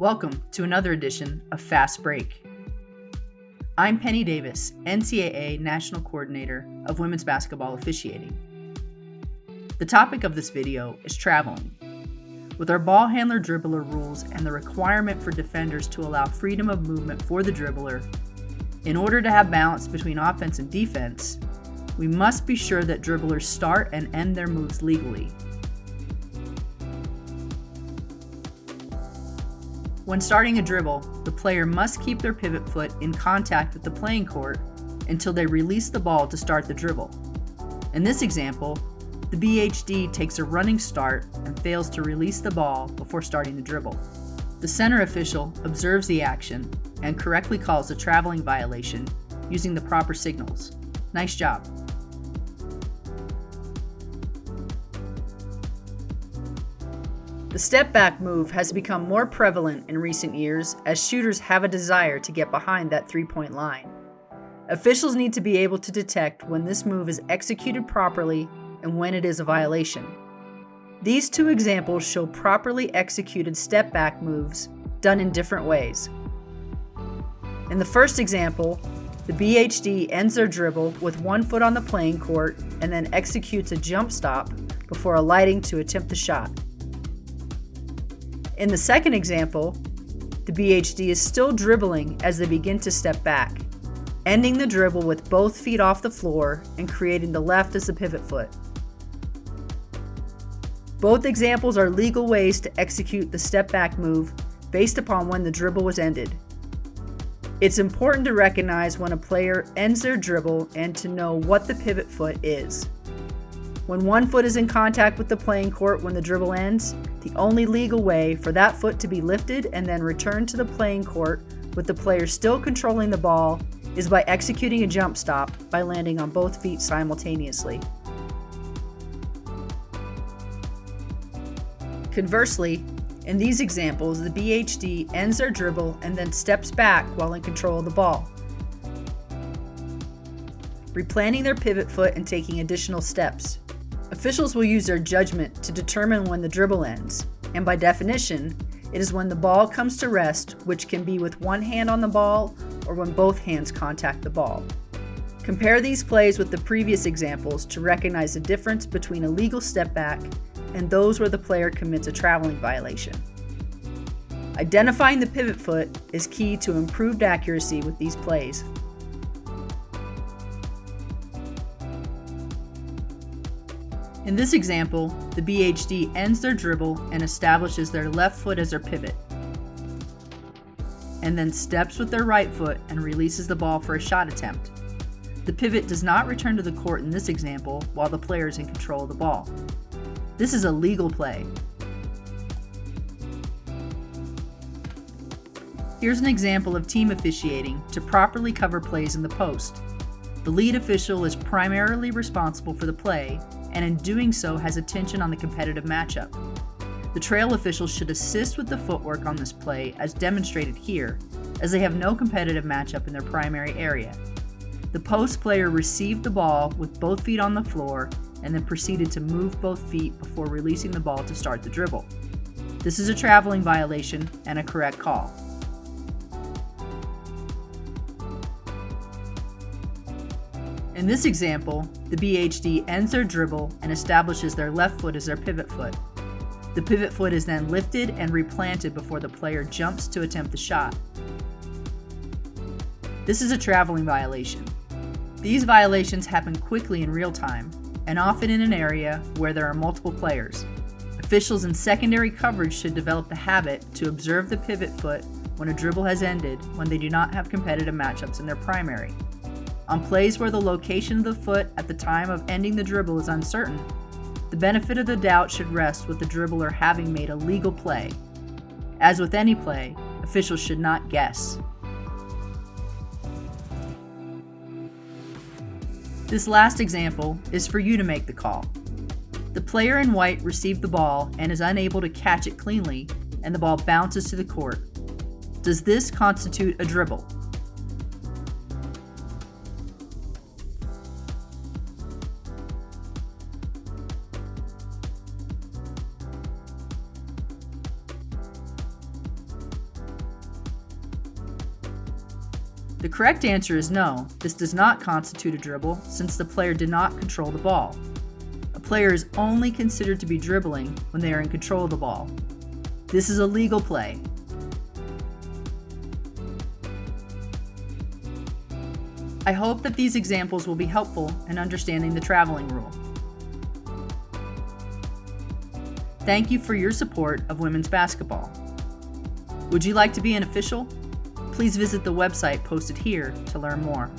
Welcome to another edition of Fast Break. I'm Penny Davis, NCAA National Coordinator of Women's Basketball Officiating. The topic of this video is traveling. With our ball handler dribbler rules and the requirement for defenders to allow freedom of movement for the dribbler, in order to have balance between offense and defense, we must be sure that dribblers start and end their moves legally. When starting a dribble, the player must keep their pivot foot in contact with the playing court until they release the ball to start the dribble. In this example, the BHD takes a running start and fails to release the ball before starting the dribble. The center official observes the action and correctly calls a traveling violation using the proper signals. Nice job. The step-back move has become more prevalent in recent years as shooters have a desire to get behind that three-point line. Officials need to be able to detect when this move is executed properly and when it is a violation. These two examples show properly executed step-back moves done in different ways. In the first example, the BHD ends their dribble with one foot on the playing court and then executes a jump stop before alighting to attempt the shot. In the second example, the BHD is still dribbling as they begin to step back, ending the dribble with both feet off the floor and creating the left as the pivot foot. Both examples are legal ways to execute the step-back move based upon when the dribble was ended. It's important to recognize when a player ends their dribble and to know what the pivot foot is. When one foot is in contact with the playing court when the dribble ends, the only legal way for that foot to be lifted and then returned to the playing court with the player still controlling the ball is by executing a jump stop by landing on both feet simultaneously. Conversely, in these examples, the BHD ends their dribble and then steps back while in control of the ball, replanning their pivot foot and taking additional steps. Officials will use their judgment to determine when the dribble ends, and by definition, it is when the ball comes to rest, which can be with one hand on the ball or when both hands contact the ball. Compare these plays with the previous examples to recognize the difference between a legal step back and those where the player commits a traveling violation. Identifying the pivot foot is key to improved accuracy with these plays. In this example, the BHD ends their dribble and establishes their left foot as their pivot, and then steps with their right foot and releases the ball for a shot attempt. The pivot does not return to the court in this example while the player is in control of the ball. This is a legal play. Here's an example of team officiating to properly cover plays in the post. The lead official is primarily responsible for the play, and in doing so has attention on the competitive matchup. The trail official should assist with the footwork on this play as demonstrated here, as they have no competitive matchup in their primary area. The post player received the ball with both feet on the floor and then proceeded to move both feet before releasing the ball to start the dribble. This is a traveling violation and a correct call. In this example, the BHD ends their dribble and establishes their left foot as their pivot foot. The pivot foot is then lifted and replanted before the player jumps to attempt the shot. This is a traveling violation. These violations happen quickly in real time and often in an area where there are multiple players. Officials in secondary coverage should develop the habit to observe the pivot foot when a dribble has ended when they do not have competitive matchups in their primary. On plays where the location of the foot at the time of ending the dribble is uncertain, the benefit of the doubt should rest with the dribbler having made a legal play. As with any play, officials should not guess. This last example is for you to make the call. The player in white received the ball and is unable to catch it cleanly, and the ball bounces to the court. Does this constitute a dribble? The correct answer is no, this does not constitute a dribble since the player did not control the ball. A player is only considered to be dribbling when they are in control of the ball. This is a legal play. I hope that these examples will be helpful in understanding the traveling rule. Thank you for your support of women's basketball. Would you like to be an official? Please visit the website posted here to learn more.